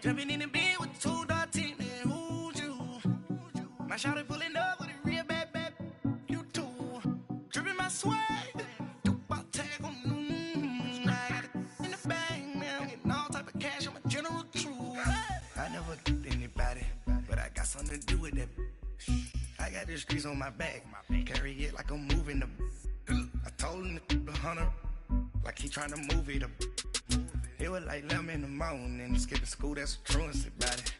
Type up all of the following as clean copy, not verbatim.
Jumping in the bed with 2.10, man, who's you? My shawty pulling up with a real bad, you too. Dripping my swag, about tag on I got it in the bag, man, I'm getting all type of cash, I'm a general true. I never get anybody, but I got something to do with that. I got the streets on my back, carry it like I'm moving the. I told him the 100, like he trying to move it up. It was like 11 in the morning, skipping school, that's a truancy about it.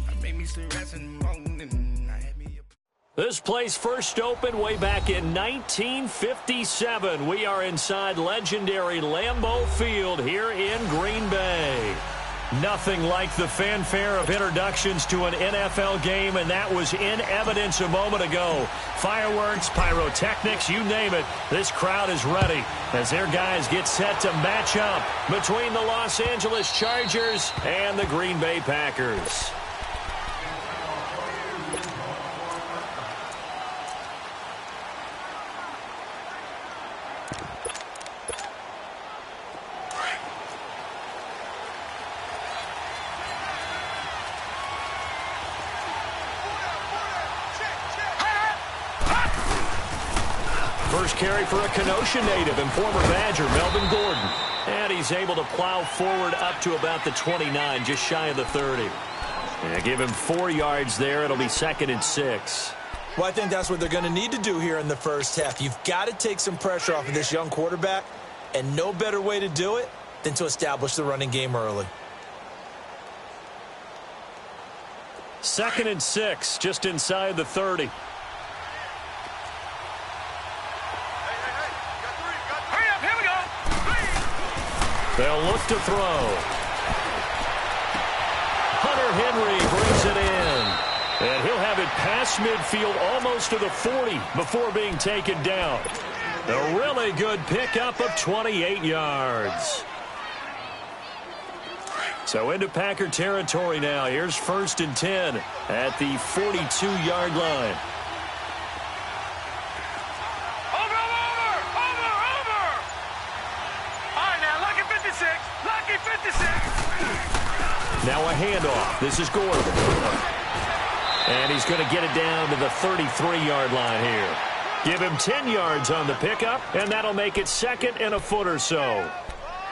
I made me sleep rest in the morning. I had me a... This place first opened way back in 1957. We are inside legendary Lambeau Field here in Green Bay. Nothing like the fanfare of introductions to an NFL game, and that was in evidence a moment ago. Fireworks, pyrotechnics, you name it. This crowd is ready as their guys get set to match up between the Los Angeles Chargers and the Green Bay Packers. First carry for a Kenosha native and former Badger, Melvin Gordon. And he's able to plow forward up to about the 29, just shy of the 30. Yeah, give him 4 yards there. It'll be 2nd and 6. Well, I think that's what they're going to need to do here in the first half. You've got to take some pressure off of this young quarterback, and no better way to do it than to establish the running game early. 2nd and 6, just inside the 30. They'll look to throw. Hunter Henry brings it in. And he'll have it past midfield almost to the 40 before being taken down. A really good pickup of 28 yards. So into Packer territory now. Here's 1st and 10 at the 42-yard line. Now a handoff. This is Gordon. And he's going to get it down to the 33-yard line here. Give him 10 yards on the pickup, and that'll make it 2nd and a foot or so.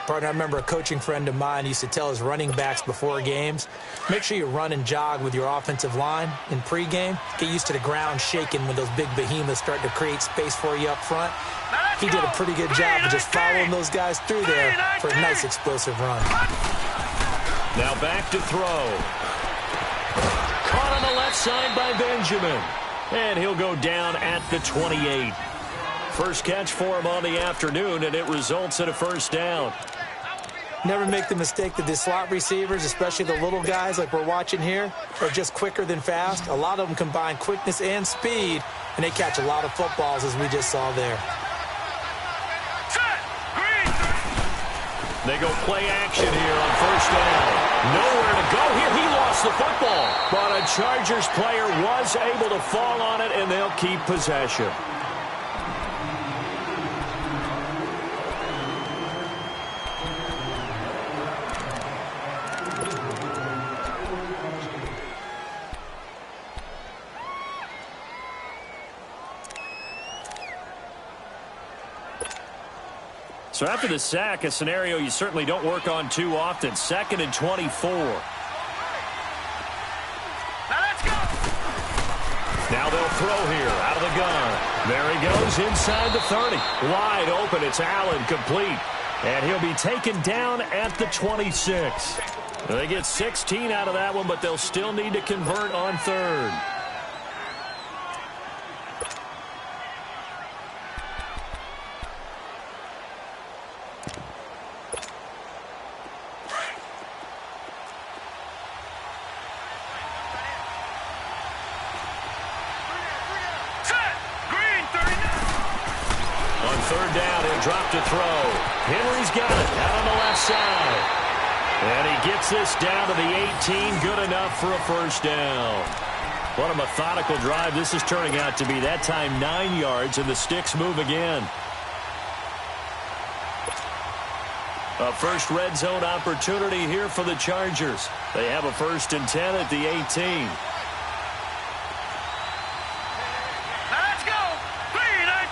Partner, I remember a coaching friend of mine used to tell his running backs before games, make sure you run and jog with your offensive line in pregame. Get used to the ground shaking when those big behemoths start to create space for you up front. He did a pretty good job of just following those guys through there for a nice explosive run. Now back to throw. Caught on the left side by Benjamin. And he'll go down at the 28. First catch for him on the afternoon, and it results in a first down. Never make the mistake that the slot receivers, especially the little guys like we're watching here, are just quicker than fast. A lot of them combine quickness and speed, and they catch a lot of footballs, as we just saw there. They go play action here on first down. Nowhere to go here. He lost the football. But a Chargers player was able to fall on it, and they'll keep possession. So after the sack, a scenario you certainly don't work on too often. 2nd and 24. Now let's go. Now they'll throw here out of the gun. There he goes inside the 30. Wide open. It's Allen complete. And he'll be taken down at the 26. They get 16 out of that one, but they'll still need to convert on 3rd. Drop to throw. Henry's got it out on the left side. And he gets this down to the 18. Good enough for a first down. What a methodical drive this is turning out to be. That time 9 yards, and the sticks move again. A first red zone opportunity here for the Chargers. They have a 1st and 10 at the 18. Let's go! 319!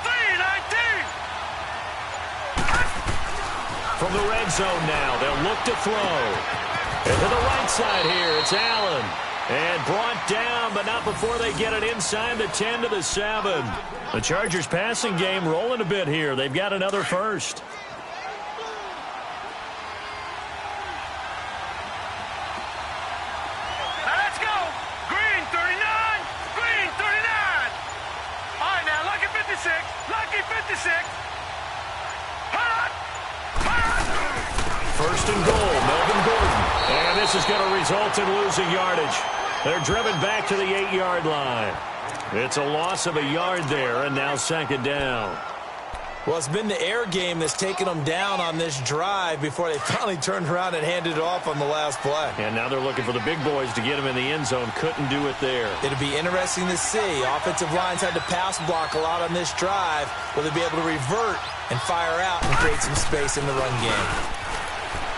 319! From the red zone now, they'll look to throw. And to the right side here, it's Allen. And brought down, but not before they get it inside the 10 to the 7. The Chargers passing game rolling a bit here. They've got another first. Let's go! Green 39! Green 39! All right, now, Lucky 56! Lucky 56! Hot! Hot! 1st and goal, Melvin Gordon. And this is going to result in losing yardage. They're driven back to the 8-yard line. It's a loss of a yard there, and now 2nd down. Well, it's been the air game that's taken them down on this drive before they finally turned around and handed it off on the last play. And now they're looking for the big boys to get him in the end zone. Couldn't do it there. It'll be interesting to see. Offensive lines had to pass block a lot on this drive. Will they be able to revert and fire out and create some space in the run game?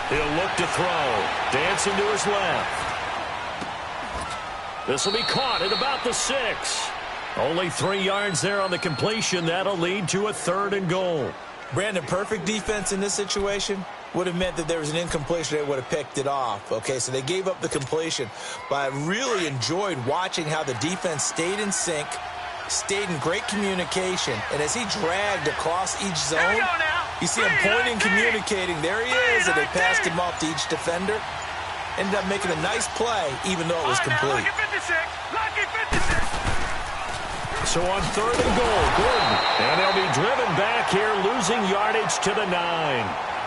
He'll look to throw. Dancing to his left. This will be caught at about the 6. Only 3 yards there on the completion. That'll lead to a 3rd and goal. Brandon, perfect defense in this situation would have meant that there was an incompletion. They would have picked it off. Okay, so they gave up the completion. But I really enjoyed watching how the defense stayed in sync, stayed in great communication, and as he dragged across each zone, you see him pointing, communicating. There he is, and they passed him off to each defender. Ended up making a nice play, even though it was complete. Lucky 56! Lucky 56! So on 3rd and goal, Gordon. And they'll be driven back here, losing yardage to the 9.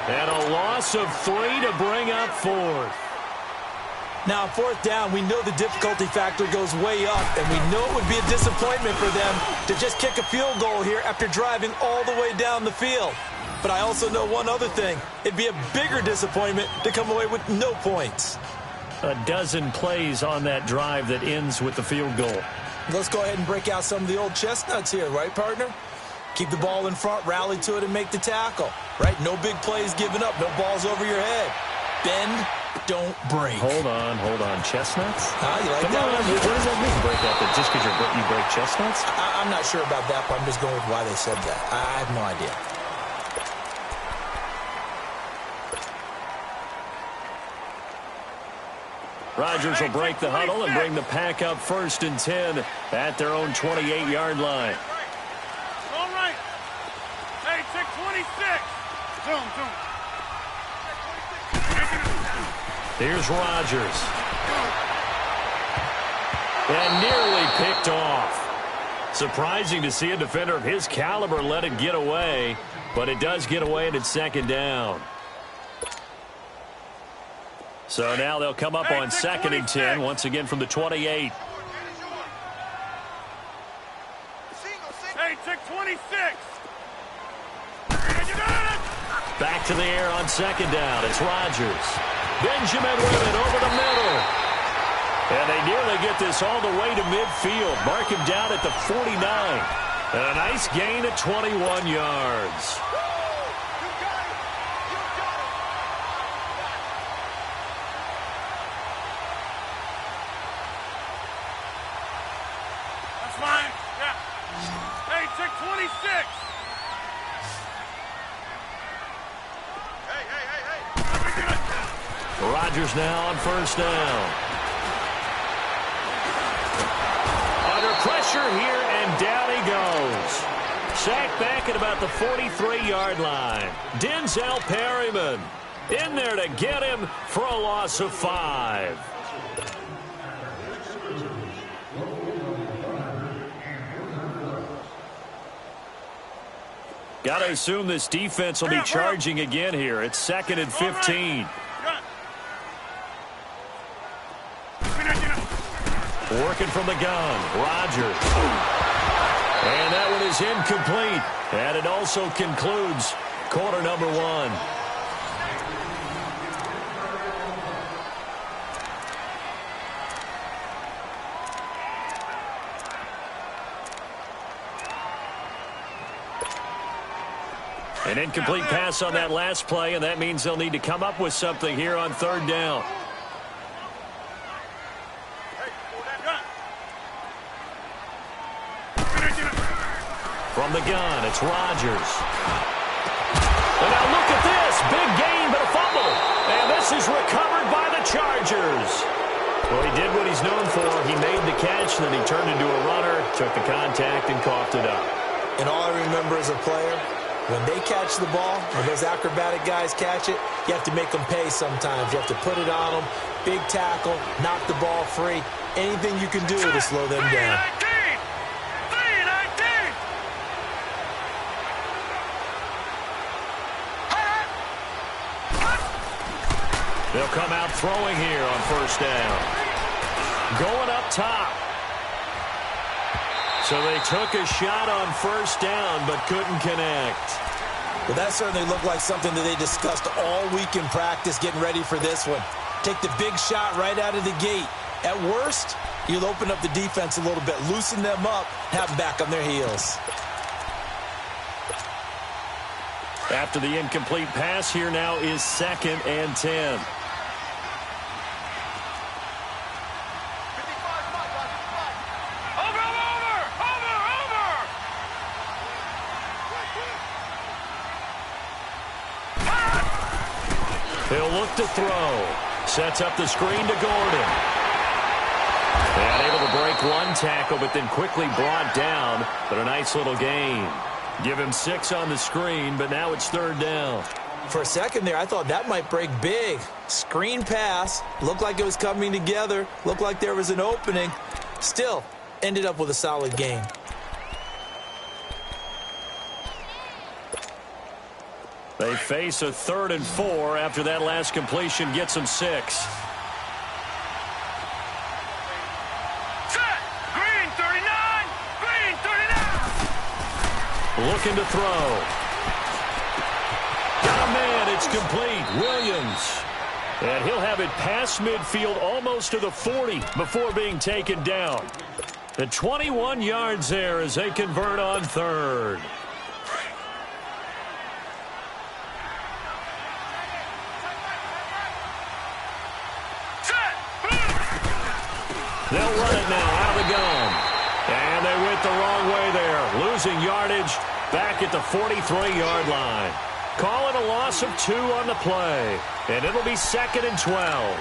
And a loss of 3 to bring up 4th. Now, on 4th down, we know the difficulty factor goes way up, and we know it would be a disappointment for them to just kick a field goal here after driving all the way down the field. But I also know one other thing. It'd be a bigger disappointment to come away with no points. A dozen plays on that drive that ends with the field goal. Let's go ahead and break out some of the old chestnuts here, right, partner? Keep the ball in front, rally to it, and make the tackle, right? No big plays given up, no balls over your head. Bend, don't break. Hold on. Chestnuts? You like Come that on, one? what does that mean, break out? That just because you break chestnuts? I'm not sure about that, but I'm just going with why they said that. I have no idea. Rodgers will break the huddle and bring the pack up 1st and 10 at their own 28-yard line. All right. Hey, 626. Zoom. Here's Rodgers. And nearly picked off. Surprising to see a defender of his caliber let it get away, but it does get away and it's 2nd down. So now they'll come up on 2nd and 10, once again from the 28. Hey, 626. Back to the air on 2nd down. It's Rodgers. Benjamin with it over the middle. And they nearly get this all the way to midfield. Mark him down at the 49. And a nice gain at 21 yards. Fine. Yeah. Hey, 626. Hey. Rodgers now on 1st down. Under pressure here, and down he goes. Sacked back at about the 43-yard line. Denzel Perryman in there to get him for a loss of 5. Got to assume this defense will be charging again here. It's 2nd and 15. Working from the gun, Rodgers. And that one is incomplete. And it also concludes quarter number 1. An incomplete pass on that last play, and that means they'll need to come up with something here on third down. From the gun, it's Rodgers. And now look at this. Big gain, but a fumble. And this is recovered by the Chargers. Well, he did what he's known for. He made the catch, then he turned into a runner, took the contact, and coughed it up. And all I remember as a player, when they catch the ball, when those acrobatic guys catch it, you have to make them pay sometimes. You have to put it on them, big tackle, knock the ball free. Anything you can do to slow them down. They'll come out throwing here on first down. Going up top. So they took a shot on first down, but couldn't connect. Well, that certainly looked like something that they discussed all week in practice getting ready for this one. Take the big shot right out of the gate. At worst, you'll open up the defense a little bit, loosen them up, have them back on their heels. After the incomplete pass, here now is 2nd and 10. He'll look to throw. Sets up the screen to Gordon. And able to break one tackle, but then quickly brought down. But a nice little gain. Give him 6 on the screen, but now it's third down. For a second there, I thought that might break big. Screen pass. Looked like it was coming together. Looked like there was an opening. Still, ended up with a solid gain. They face a 3rd and 4 after that last completion gets them 6. Set! Green 39! Green 39! Looking to throw. Got a man, it's complete. Williams. And he'll have it past midfield almost to the 40 before being taken down. The 21 yards there as they convert on 3rd. They'll run it now out of the gun. And they went the wrong way there. Losing yardage back at the 43-yard line. Call it a loss of 2 on the play. And it'll be 2nd and 12.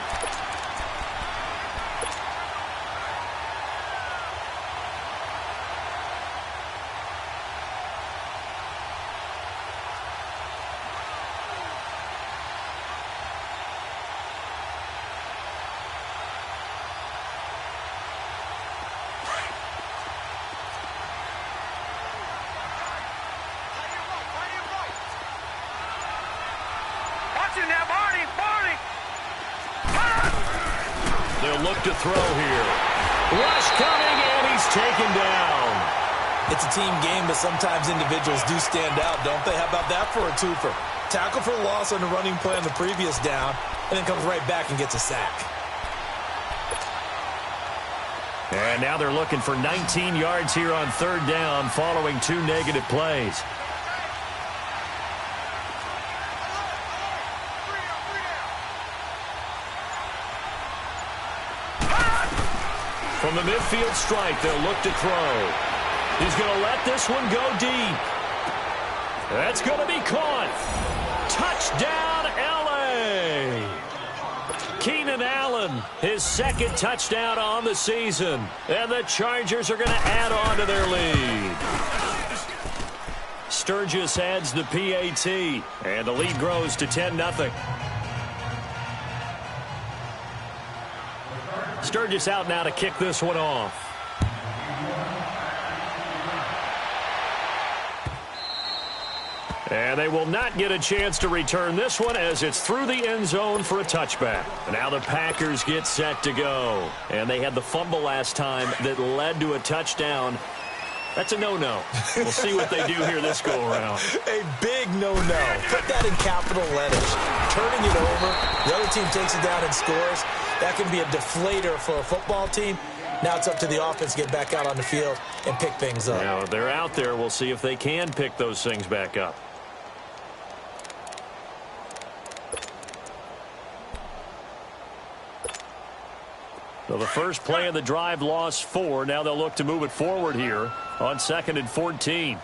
They'll look to throw here. Rush coming, and he's taken down. It's a team game, but sometimes individuals do stand out, don't they? How about that for a twofer? Tackle for loss on the running play on the previous down, and then comes right back and gets a sack. And now they're looking for 19 yards here on 3rd down following 2 negative plays. From the midfield strike, they'll look to throw. He's going to let this one go deep. That's going to be caught. Touchdown, L.A. Keenan Allen, his 2nd touchdown on the season. And the Chargers are going to add on to their lead. Sturgis adds the PAT, and the lead grows to 10-0. Sturgis out now to kick this one off. And they will not get a chance to return this one as it's through the end zone for a touchback. Now the Packers get set to go. And they had the fumble last time that led to a touchdown. That's a no-no. We'll see what they do here this go-around. A big no-no. Put that in capital letters. Turning it over. The other team takes it down and scores. That can be a deflator for a football team. Now it's up to the offense to get back out on the field and pick things up. Now they're out there. We'll see if they can pick those things back up. So the first play of the drive lost 4. Now they'll look to move it forward here on 2nd and 14.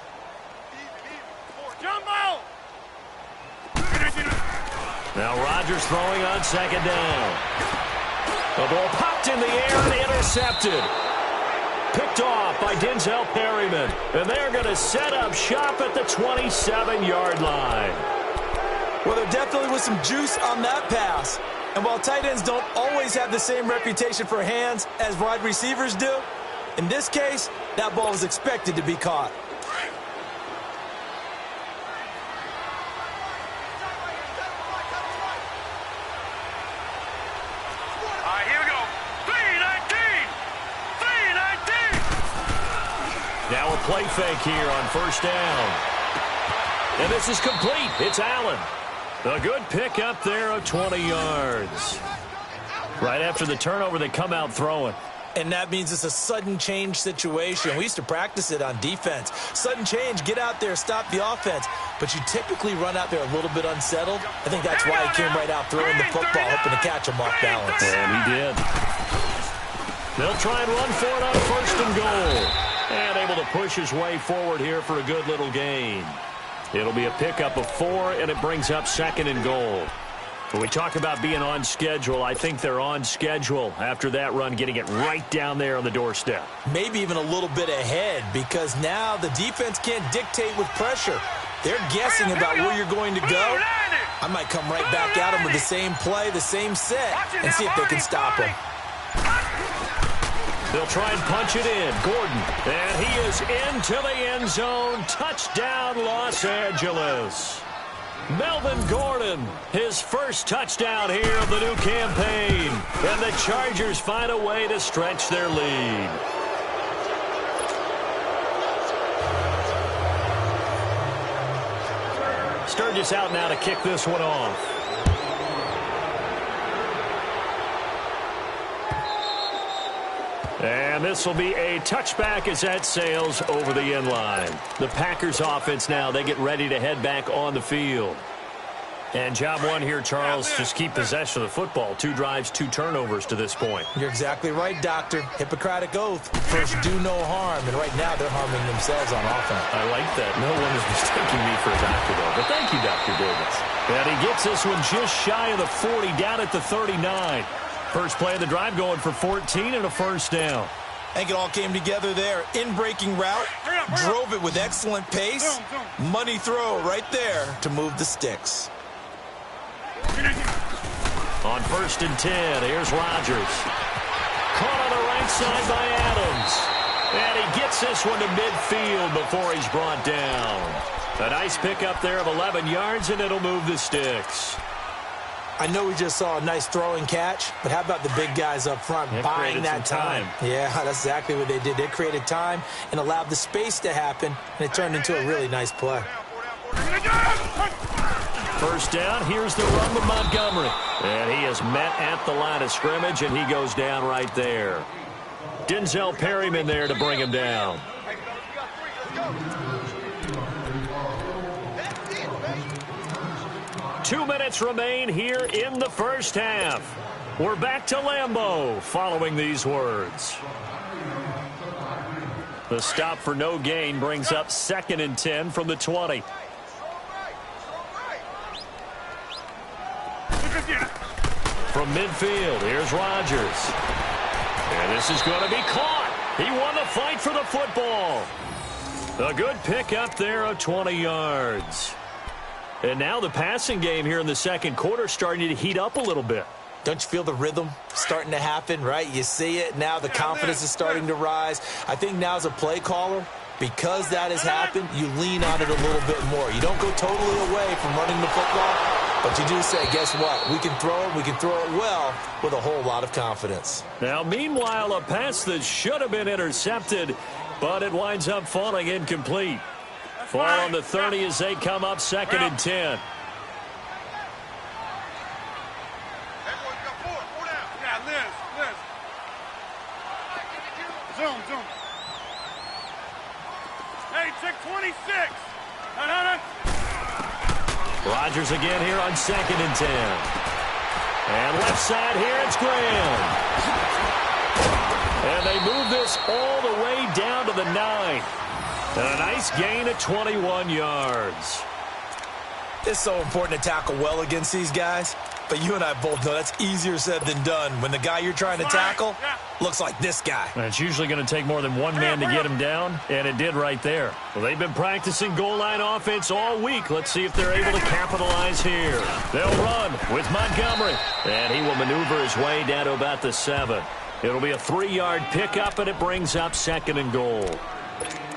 Now Rodgers throwing on 2nd down. The ball popped in the air and intercepted. Picked off by Denzel Perryman. And they're going to set up shop at the 27-yard line. Well, there definitely was some juice on that pass. And while tight ends don't always have the same reputation for hands as wide receivers do, in this case, that ball was expected to be caught. Now a play fake here on 1st down. And this is complete. It's Allen. A good pick up there of 20 yards. Right after the turnover, they come out throwing. And that means it's a sudden change situation. We used to practice it on defense. Sudden change, get out there, stop the offense. But you typically run out there a little bit unsettled. I think that's why he came right out throwing the football, hoping to catch him off balance. And he did. They'll try and run for it on 1st and goal. And able to push his way forward here for a good little gain. It'll be a pickup of 4, and it brings up 2nd and goal. When we talk about being on schedule, I think they're on schedule after that run, getting it right down there on the doorstep. Maybe even a little bit ahead, because now the defense can't dictate with pressure. They're guessing about where you're going to go. I might come right back at them with the same play, the same set, and see if they can stop them. They'll try and punch it in. Gordon. And he is into the end zone. Touchdown, Los Angeles. Melvin Gordon, his first touchdown here of the new campaign. And the Chargers find a way to stretch their lead. Sturgis out now to kick this one off. And this will be a touchback as that sails over the end line. The Packers offense now, they get ready to head back on the field. And job one here, Charles, just keep possession of the football. 2 drives, 2 turnovers to this point. You're exactly right, Doctor. Hippocratic oath. First, do no harm. And right now, they're harming themselves on offense. I like that. No one is mistaking me for a doctor, though. But thank you, Dr. Davis. And he gets this one just shy of the 40, down at the 39. First play of the drive going for 14 and a 1st down. I think it all came together there. In-breaking route, drove it with excellent pace. Money throw right there to move the sticks. On 1st and 10, here's Rodgers. Caught on the right side by Adams. And he gets this one to midfield before he's brought down. A nice pickup there of 11 yards, and it'll move the sticks. I know we just saw a nice throwing catch, but how about the big guys up front buying that time? Yeah, that's exactly what they did. They created time and allowed the space to happen, and it turned into a really nice play. 1st down, here's the run with Montgomery. And he is met at the line of scrimmage, and he goes down right there. Denzel Perryman there to bring him down. Two minutes remain here in the first half. We're back to Lambeau following these words. The stop for no gain brings up 2nd and 10 from the 20. From midfield, here's Rodgers. And this is going to be caught. He won the fight for the football. A good pick up there of 20 yards. And now the passing game here in the 2nd quarter starting to heat up a little bit. Don't you feel the rhythm starting to happen, right? You see it. Now the confidence is starting to rise. I think now as a play caller, because that has happened, you lean on it a little bit more. You don't go totally away from running the football, but you do say, guess what? We can throw it. We can throw it well with a whole lot of confidence. Now, meanwhile, a pass that should have been intercepted, but it winds up falling incomplete. Ball on the 30 as they come up 2nd and 10. Zoom. Hey, check 26. Rodgers again here on 2nd and 10. And left side here, it's Graham. And they move this all the way down to the 9. And a nice gain of 21 yards. It's so important to tackle well against these guys, but you and I both know that's easier said than done when the guy you're trying to tackle looks like this guy. And it's usually going to take more than one man to get him down, and it did right there. Well, they've been practicing goal line offense all week. Let's see if they're able to capitalize here. They'll run with Montgomery, and he will maneuver his way down to about the 7. It'll be a 3-yard pickup, and it brings up 2nd and goal.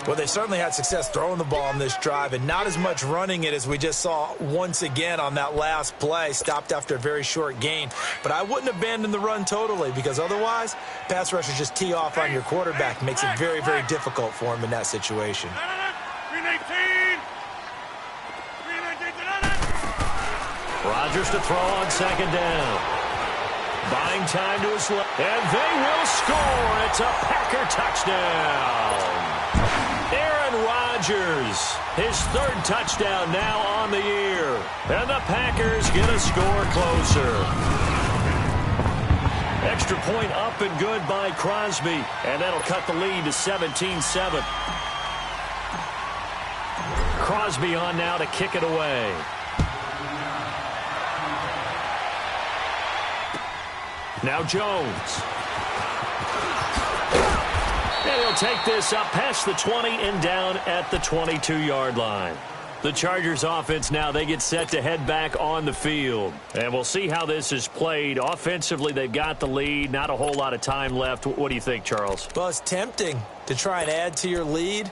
Well, they certainly had success throwing the ball on this drive and not as much running it as we just saw once again on that last play. Stopped after a very short gain. But I wouldn't abandon the run totally because otherwise, pass rushers just tee off on your quarterback. Makes it very, very difficult for him in that situation. Rodgers to throw on 2nd down. Buying time to his left. And they will score. It's a Packer touchdown. Aaron Rodgers, his 3rd touchdown now on the year. And the Packers get a score closer. Extra point up and good by Crosby. And that'll cut the lead to 17-7. Crosby on now to kick it away. Now Jones. And he'll take this up past the 20 and down at the 22-yard line. The Chargers offense now, they get set to head back on the field. And we'll see how this is played. Offensively, they've got the lead. Not a whole lot of time left. What do you think, Charles? Well, it's tempting to try and add to your lead,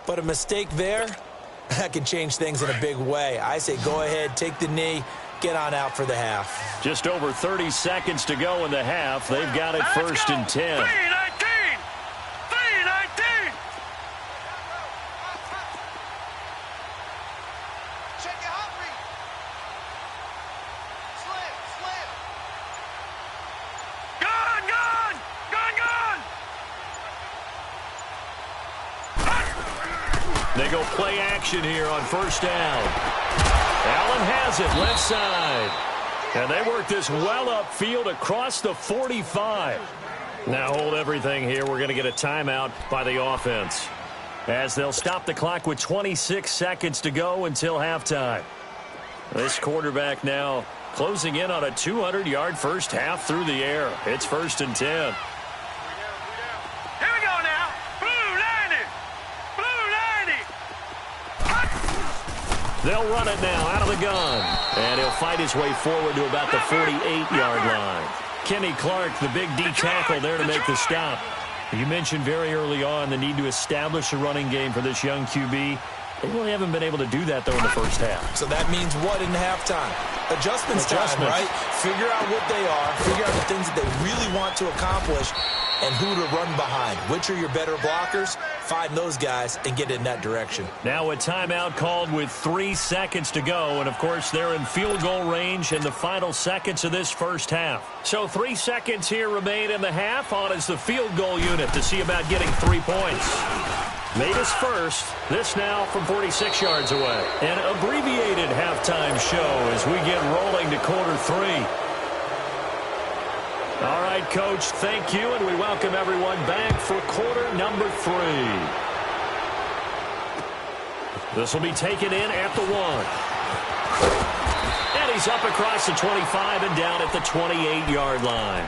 but a mistake there, that can change things in a big way. I say go ahead, take the knee, get on out for the half. Just over 30 seconds to go in the half. They've got it 1st and 10. 3-19. They go play action here on 1st down. Allen has it left side. And they work this well upfield across the 45. Now hold everything here. We're going to get a timeout by the offense, as they'll stop the clock with 26 seconds to go until halftime. This quarterback now closing in on a 200-yard first half through the air. It's 1st and 10. They'll run it now out of the gun. And he'll fight his way forward to about the 48-yard line. Kenny Clark, the big D tackle there to make the stop. You mentioned very early on the need to establish a running game for this young QB. They really haven't been able to do that, though, in the first half. So that means what in halftime? Adjustments time, right? Figure out what they are. Figure out the things that they really want to accomplish and who to run behind. Which are your better blockers? Find those guys and get in that direction. Now a timeout called with 3 seconds to go. And, of course, they're in field goal range in the final seconds of this first half. So 3 seconds here remain in the half. On is the field goal unit to see about getting 3 points. Made his first. This now from 46 yards away. An abbreviated halftime show as we get rolling to quarter 3. All right, Coach, thank you, and we welcome everyone back for quarter number 3. This will be taken in at the 1. And he's up across the 25 and down at the 28-yard line.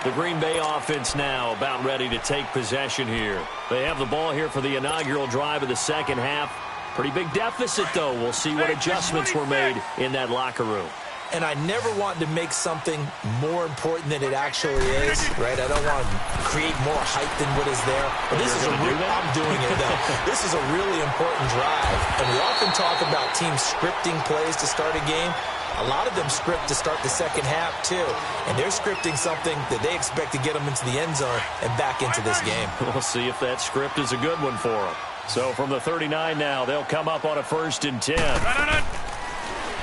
The Green Bay offense now about ready to take possession here. They have the ball here for the inaugural drive of the second half. Pretty big deficit, though. We'll see what adjustments were made in that locker room. And I never want to make something more important than it actually is, right? I don't want to create more hype than what is there. But this is I'm doing it, though. This is a really important drive. And we often talk about teams scripting plays to start a game. A lot of them script to start the second half, too. And they're scripting something that they expect to get them into the end zone and back into this game. We'll see if that script is a good one for them. So from the 39 now, they'll come up on a 1st and 10.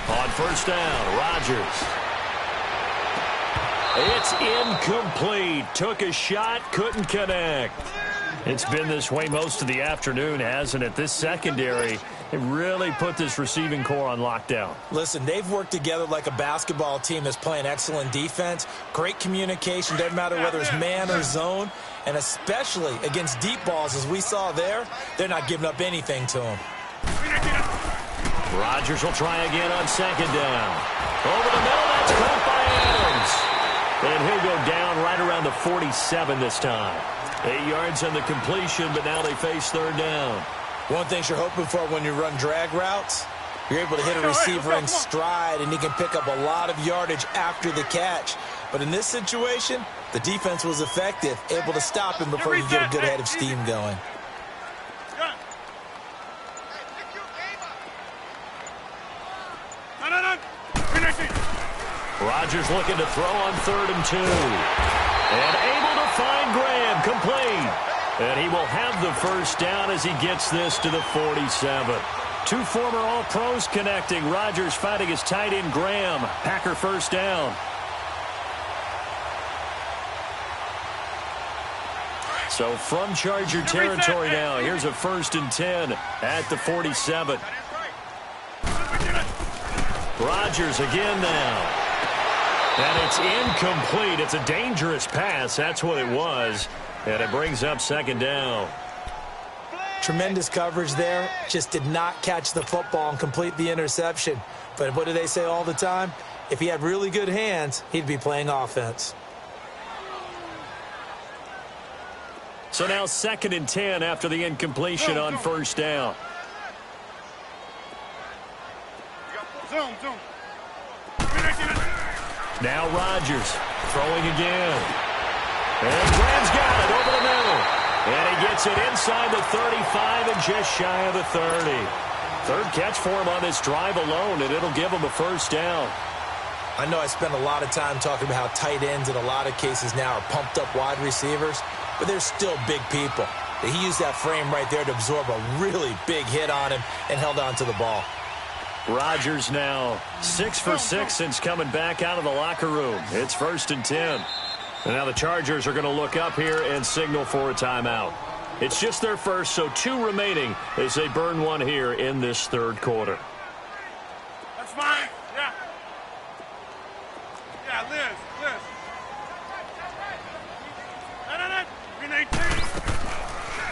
On 1st down, Rodgers. It's incomplete. Took a shot, couldn't connect. It's been this way most of the afternoon, hasn't it? This secondary, it really put this receiving core on lockdown. Listen, they've worked together like a basketball team that's playing excellent defense. Great communication, doesn't matter whether it's man or zone. And especially against deep balls, as we saw there, they're not giving up anything to them. Rodgers will try again on second down. Over the middle, that's caught by Adams. And he'll go down right around the 47 this time. 8 yards on the completion, but now they face third down. One thing you're hoping for when you run drag routes, you're able to hit a receiver in stride, and he can pick up a lot of yardage after the catch. But in this situation, the defense was effective, able to stop him before you get a good head of steam going. Rodgers looking to throw on 3rd and 2. And able to find Graham, complete. And he will have the first down as he gets this to the 47. Two former All-Pros connecting. Rodgers fighting his tight end Graham. Packer first down. So from Charger territory now, here's a 1st and 10 at the 47. Rodgers again now. And it's incomplete. It's a dangerous pass. That's what it was. And it brings up 2nd down. Tremendous coverage there. Just did not catch the football and complete the interception. But what do they say all the time? If he had really good hands, he'd be playing offense. So now 2nd and 10 after the incompletion on 1st down. Now Rodgers throwing again. And Graham's got it over the middle. And he gets it inside the 35 and just shy of the 30. 3rd catch for him on this drive alone, and it'll give him a 1st down. I know I spend a lot of time talking about how tight ends in a lot of cases now are pumped up wide receivers, but they're still big people. He used that frame right there to absorb a really big hit on him and held on to the ball. Rodgers now 6 for 6 since coming back out of the locker room. It's 1st and 10. And now the Chargers are going to look up here and signal for a timeout. It's just their first, so 2 remaining as they burn one here in this 3rd quarter. That's fine. Yeah. Yeah, Liz.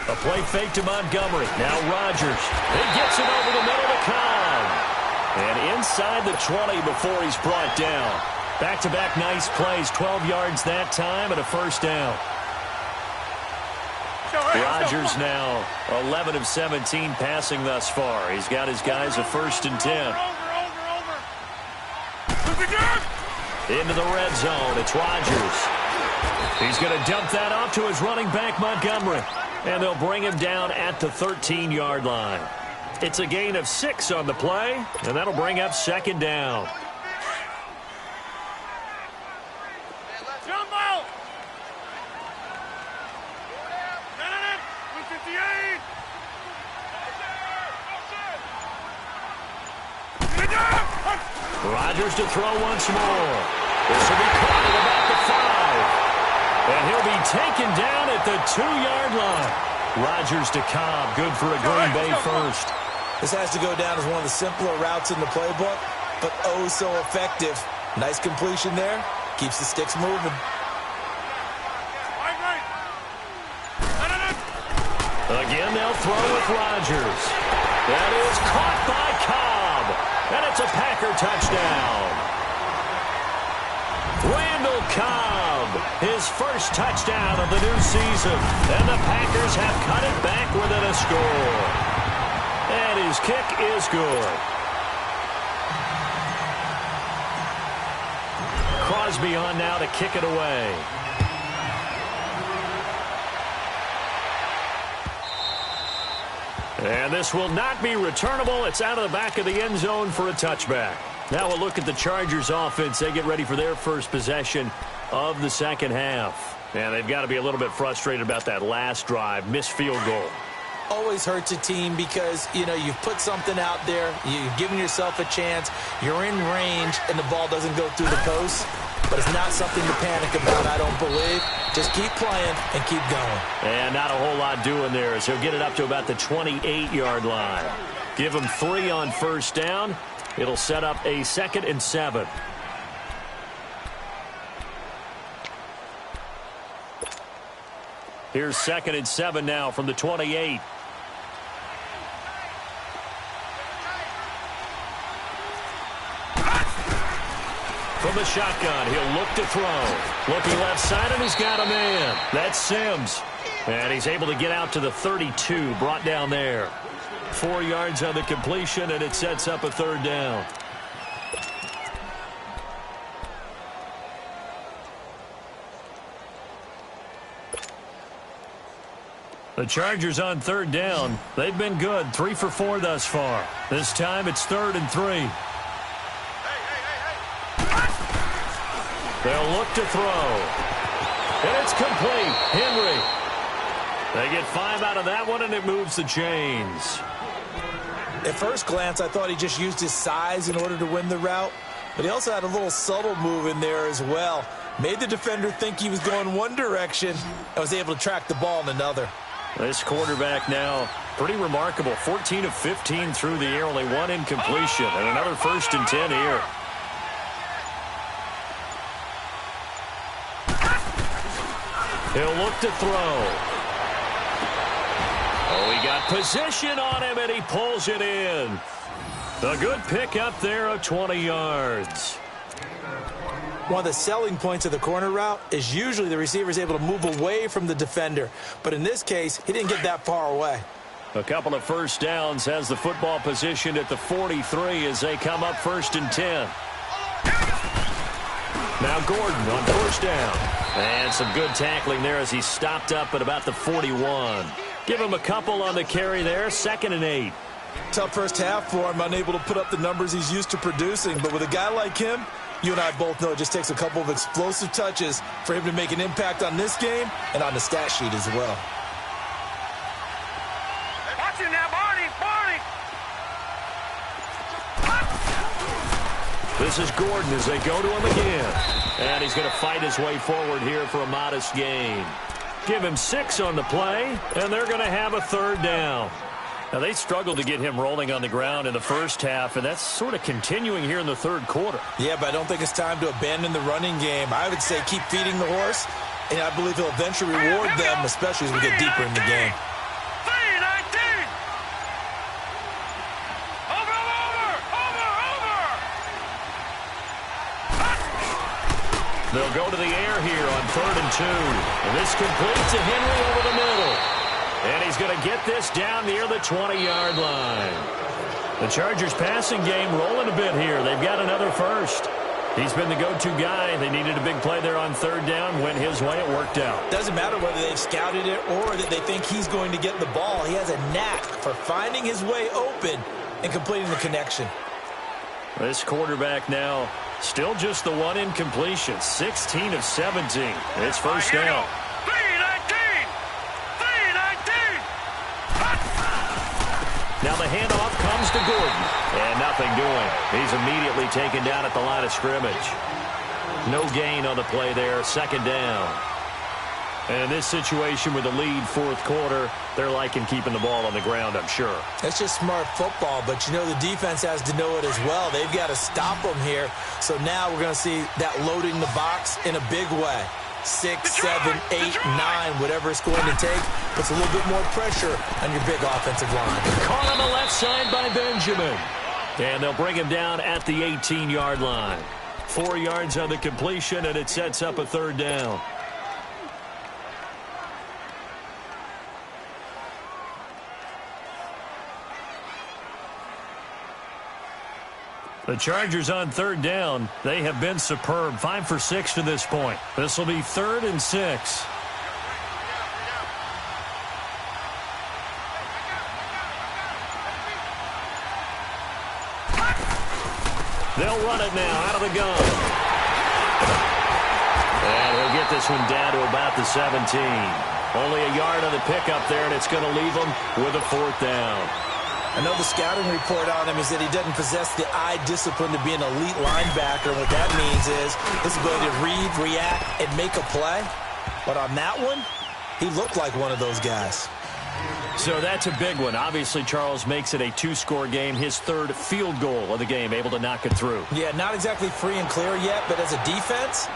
A play fake to Montgomery. Now Rodgers. He gets it over the middle to Cobb. And inside the 20 before he's brought down. Back-to-back nice plays. 12 yards that time and a 1st down. Rodgers now 11 of 17 passing thus far. He's got his guys a 1st and 10. Into the red zone. It's Rodgers. He's going to dump that off to his running back, Montgomery. And they'll bring him down at the 13-yard line. It's a gain of 6 on the play, and that'll bring up 2nd down. Rodgers to throw once more. This will be caught at about the 5. And he'll be taken down at the 2-yard line. Rodgers to Cobb, good for a Green Bay first. This has to go down as one of the simpler routes in the playbook, but oh so effective. Nice completion there. Keeps the sticks moving. Again, they'll throw with Rodgers. That is caught by Cobb. And it's a Packer touchdown. Randall Cobb, his first touchdown of the new season. And the Packers have cut it back within a score. And his kick is good. Crosby on now to kick it away. And this will not be returnable. It's out of the back of the end zone for a touchback. Now we'll look at the Chargers offense. They get ready for their first possession of the second half. And they've got to be a little bit frustrated about that last drive, missed field goal. Always hurts a team because, you know, you've put something out there, you've given yourself a chance, you're in range, and the ball doesn't go through the post. but it's not something to panic about, I don't believe. Just keep playing and keep going. And not a whole lot doing there as he'll get it up to about the 28-yard line. Give him 3 on first down. It'll set up a 2nd and 7. Here's 2nd and 7 now from the 28. From the shotgun, he'll look to throw. Looking left side, and he's got a man. That's Sims. And he's able to get out to the 32, brought down there. 4 yards on the completion, and it sets up a 3rd down. The Chargers on 3rd down. They've been good, 3 for 4 thus far. This time it's 3rd and 3. They'll look to throw. And it's complete. Henry. They get 5 out of that one, and it moves the chains. At first glance, I thought he just used his size in order to win the route, but he also had a little subtle move in there as well. Made the defender think he was going one direction and was able to track the ball in another. This quarterback now, pretty remarkable. 14 of 15 through the air, only 1 incompletion, and another 1st and 10 here. He'll look to throw. Oh, he got position on him, and he pulls it in. A good pick up there of 20 yards. One of the selling points of the corner route is usually the receiver is able to move away from the defender. But in this case, he didn't get that far away. A couple of 1st downs, has the football positioned at the 43 as they come up 1st and 10. Now Gordon on 1st down. And some good tackling there as he stopped up at about the 41. Give him a couple on the carry there, 2nd and 8. Tough first half for him, unable to put up the numbers he's used to producing. But with a guy like him, you and I both know it just takes a couple of explosive touches for him to make an impact on this game and on the stat sheet as well. Watch him now, Barney! Barney! This is Gordon as they go to him again. And he's going to fight his way forward here for a modest gain. Give him 6 on the play, and they're going to have a 3rd down. Now, they struggled to get him rolling on the ground in the first half, and that's sort of continuing here in the 3rd quarter. Yeah, but I don't think it's time to abandon the running game. I would say keep feeding the horse, and I believe he'll eventually reward them, especially as we get deeper in the game. They'll go to the air here on 3rd and 2. And this completes to Henry over the middle. And he's going to get this down near the 20-yard line. The Chargers passing game rolling a bit here. They've got another 1st. He's been the go-to guy. They needed a big play there on 3rd down. Went his way. It worked out. Doesn't matter whether they've scouted it or that they think he's going to get the ball. He has a knack for finding his way open and completing the connection. This quarterback now still just the 1 incompletion. 16 of 17. It's 1st down. 319! Now the handoff comes to Gordon. And nothing doing. He's immediately taken down at the line of scrimmage. No gain on the play there. 2nd down. And in this situation with the lead 4th quarter, they're liking keeping the ball on the ground, I'm sure. That's just smart football, but you know the defense has to know it as well. They've got to stop them here. So now we're going to see that loading the box in a big way. 6, 7, 8, 9, whatever it's going to take, puts a little bit more pressure on your big offensive line. Caught on the left side by Benjamin. And they'll bring him down at the 18-yard line. 4 yards on the completion, and it sets up a 3rd down. The Chargers on 3rd down. They have been superb. 5 for 6 to this point. This will be 3rd and 6. They'll run it now out of the gun. And he'll get this one down to about the 17. Only a yard on the pickup there, and it's going to leave them with a 4th down. I know the scouting report on him is that he doesn't possess the eye discipline to be an elite linebacker. And what that means is his ability to read, react, and make a play. But on that one, he looked like one of those guys. So that's a big one. Obviously, Charles makes it a two-score game. His third field goal of the game, able to knock it through. Yeah, not exactly free and clear yet, but as a defense,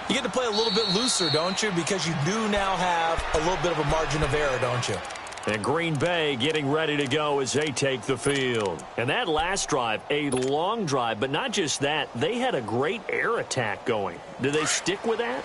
you get to play a little bit looser, don't you? Because you do now have a little bit of a margin of error, don't you? And Green Bay getting ready to go as they take the field. And that last drive, a long drive, but not just that. They had a great air attack going. Do they stick with that?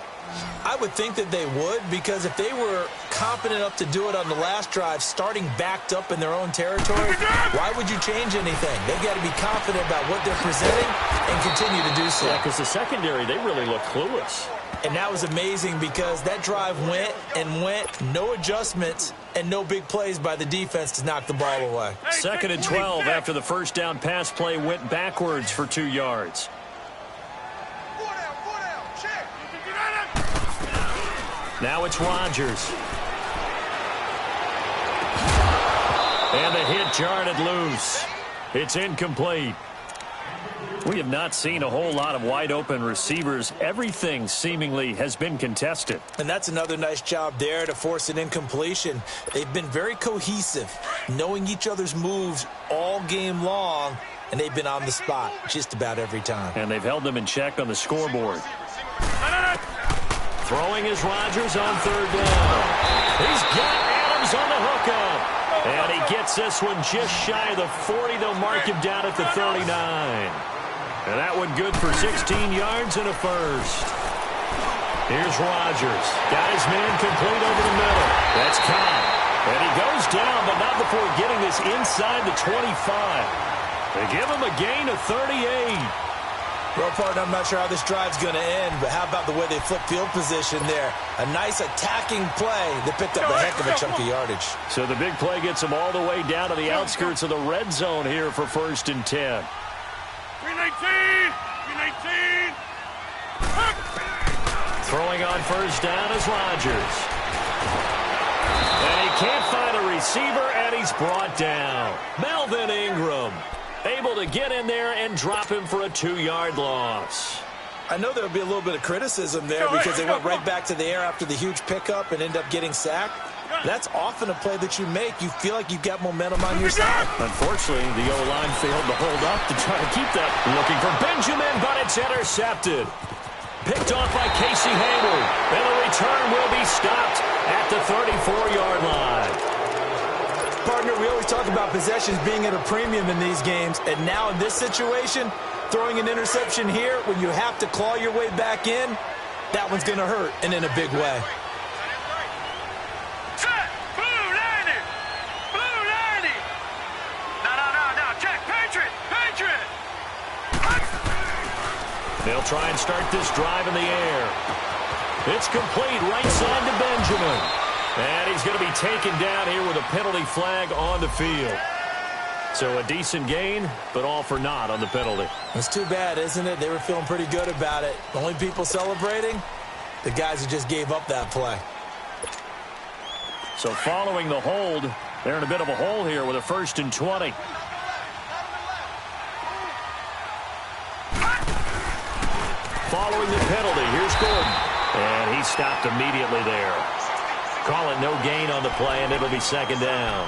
I would think that they would, because if they were confident enough to do it on the last drive, starting backed up in their own territory, why would you change anything? They've got to be confident about what they're presenting and continue to do so. Yeah, because the secondary, they really look clueless. And that was amazing because that drive went and went, no adjustments, and no big plays by the defense to knock the ball away. 2nd and 12 after the first down pass play went backwards for 2 yards. Now it's Rodgers. And the hit jarred loose. It's incomplete. We have not seen a whole lot of wide-open receivers. Everything seemingly has been contested. And that's another nice job there to force an incompletion. They've been very cohesive, knowing each other's moves all game long, and they've been on the spot just about every time. And they've held them in check on the scoreboard. Throwing is Rodgers on 3rd down. He's got Adams on the hookup. And he gets this one just shy of the 40. They'll mark him down at the 39. And that one good for 16 yards and a first. Here's Rodgers. Got his man complete over the middle. That's caught. And he goes down, but not before getting this inside the 25. They give him a gain of 38. Well, partner, I'm not sure how this drive's going to end, but how about the way they flip field position there? A nice attacking play that picked up a heck of a chunk of yardage. So the big play gets them all the way down to the outskirts of the red zone here for 1st and 10. 319! 319! Throwing on 1st down is Rodgers. And he can't find a receiver, and he's brought down. Melvin Ingram able to get in there and drop him for a 2-yard loss. I know there would be a little bit of criticism there because they went right back to the air after the huge pickup and end up getting sacked. That's often a play that you make. You feel like you've got momentum on your side. Unfortunately, the O-line failed to hold up to try to keep that. Looking for Benjamin, but it's intercepted. Picked off by Casey Hayward. And the return will be stopped at the 34-yard line. Partner, we always talk about possessions being at a premium in these games, and now in this situation, throwing an interception here when you have to claw your way back in, that one's going to hurt, and in a big way. Set! Blue 90! Blue 90! No, check! Patriot! Patriot! They'll try and start this drive in the air. It's complete right side to Benjamin. And he's going to be taken down here with a penalty flag on the field. So a decent gain, but all for naught on the penalty. It's too bad, isn't it? They were feeling pretty good about it. The only people celebrating, the guys who just gave up that play. So following the hold, they're in a bit of a hole here with a 1st and 20. Following the penalty, here's Gordon. And he stopped immediately there. Call it no gain on the play, and it'll be 2nd down.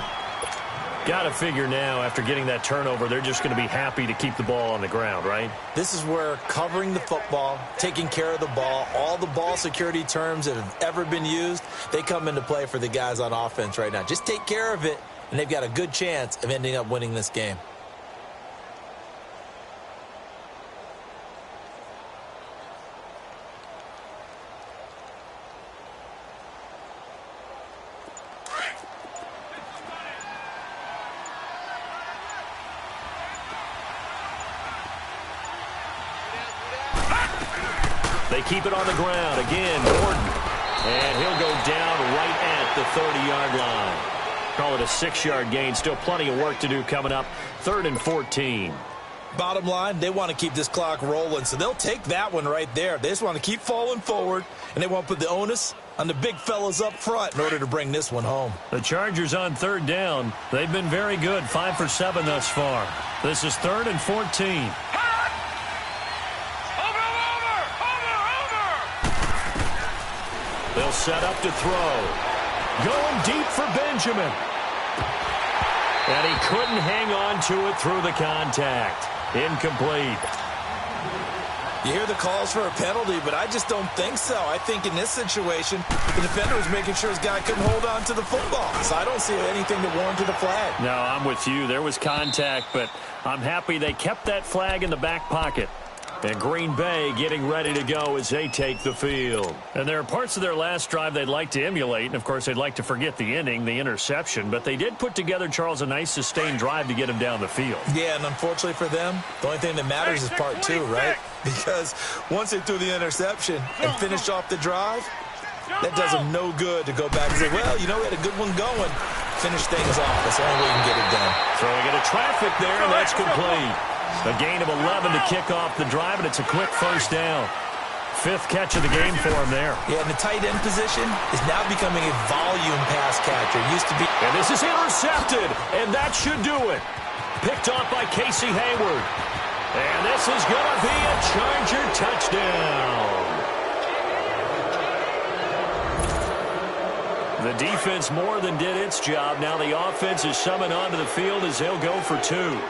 Got to figure now, after getting that turnover, they're just going to be happy to keep the ball on the ground, right? This is where covering the football, taking care of the ball, all the ball security terms that have ever been used, they come into play for the guys on offense right now. Just take care of it, and they've got a good chance of ending up winning this game. They keep it on the ground. Again, Gordon. And he'll go down right at the 30-yard line. Call it a 6-yard gain. Still plenty of work to do coming up. 3rd and 14. Bottom line, they want to keep this clock rolling, so they'll take that one right there. They just want to keep falling forward, and they won't put the onus on the big fellas up front in order to bring this one home. The Chargers on third down. They've been very good, 5 for 7 thus far. This is 3rd and 14. They'll set up to throw. Going deep for Benjamin. And he couldn't hang on to it through the contact. Incomplete. You hear the calls for a penalty, but I just don't think so. I think in this situation, the defender was making sure his guy couldn't hold on to the football. So I don't see anything that warranted a flag. No, I'm with you. There was contact, but I'm happy they kept that flag in the back pocket. And Green Bay getting ready to go as they take the field. And there are parts of their last drive they'd like to emulate. And, of course, they'd like to forget the inning, the interception. But they did put together, Charles, a nice sustained drive to get him down the field. Yeah, and unfortunately for them, the only thing that matters is part 2, right? Because once they threw the interception and finished off the drive, that does them no good to go back and say, well, you know, we had a good one going. Finish things off. That's the only way you can get it done. Throwing into traffic there, and that's complete. A gain of 11 to kick off the drive, and it's a quick first down. 5th catch of the game for him there. Yeah, and the tight end position is now becoming a volume pass catcher. It used to be. And this is intercepted, and that should do it. Picked off by Casey Hayward. And this is going to be a Charger touchdown. The defense more than did its job. Now the offense is summoned onto the field as they'll go for 2.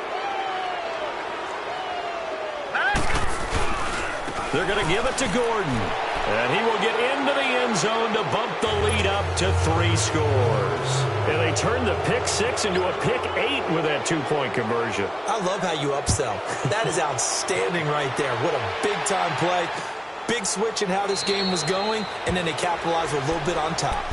They're going to give it to Gordon. And he will get into the end zone to bump the lead up to 3 scores. And they turn the pick 6 into a pick 8 with that 2-point conversion. I love how you upsell. That is outstanding right there. What a big-time play. Big switch in how this game was going, and then they capitalized with a little bit on top.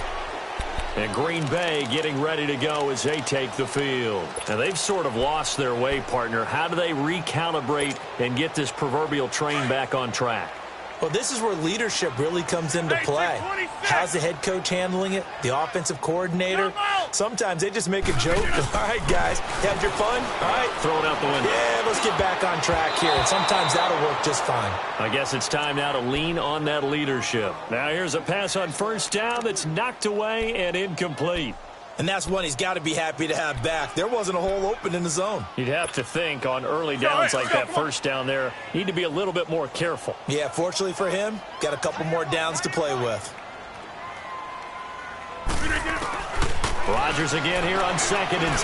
And Green Bay getting ready to go as they take the field. And they've sort of lost their way, partner. How do they recalibrate and get this proverbial train back on track? Well, this is where leadership really comes into play. How's the head coach handling it? The offensive coordinator? Sometimes they just make a joke. All right, guys, you had your fun? All right. Throw it out the window. Yeah, let's get back on track here. And sometimes that'll work just fine. I guess it's time now to lean on that leadership. Now here's a pass on first down that's knocked away and incomplete. And that's one he's got to be happy to have back. There wasn't a hole open in the zone. You'd have to think on early downs like that first down there, need to be a little bit more careful. Yeah, fortunately for him, got a couple more downs to play with. Rodgers again here on 2nd and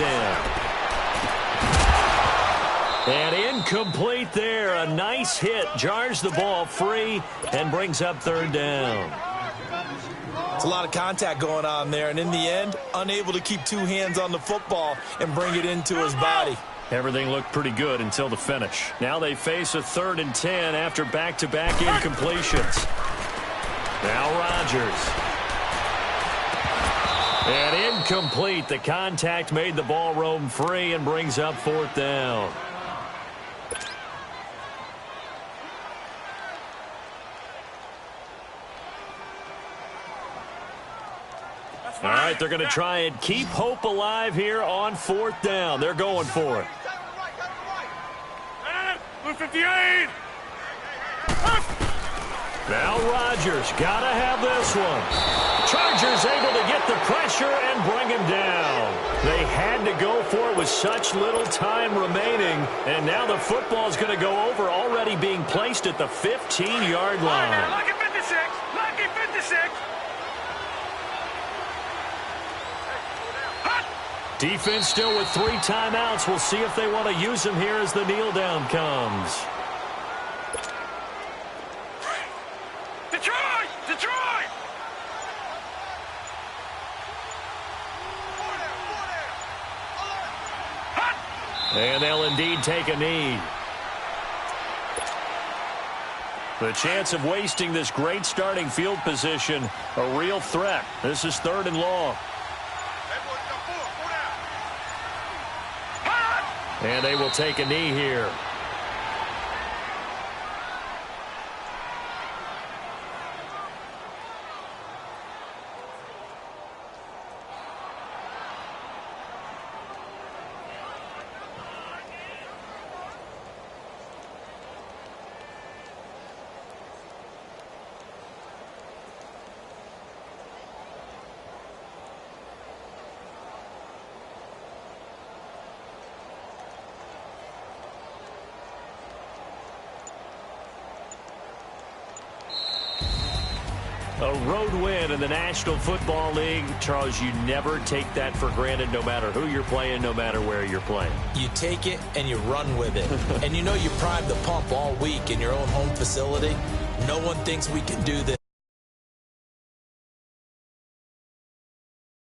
10. And incomplete there. A nice hit. Jars the ball free and brings up 3rd down. It's a lot of contact going on there, and in the end, unable to keep 2 hands on the football and bring it into his body. Everything looked pretty good until the finish. Now they face a 3rd and 10 after back-to-back incompletions. Now Rodgers. And incomplete. The contact made the ball roam free and brings up 4th down. All right, they're going to try and keep hope alive here on 4th down. They're going for it. Blue 58. Now Rodgers got to have this one. Chargers able to get the pressure and bring him down. They had to go for it with such little time remaining, and now the football is going to go over, already being placed at the 15-yard line. Lucky 56. Lucky 56. Defense still with 3 timeouts. We'll see if they want to use them here as the kneel down comes. Detroit! Detroit! And they'll indeed take a knee. The chance of wasting this great starting field position, a real threat. This is 3rd and long. And they will take a knee here. A road win in the National Football League. Charles, you never take that for granted, no matter who you're playing, no matter where you're playing. You take it and you run with it. And you know you primed the pump all week in your own home facility. No one thinks we can do this.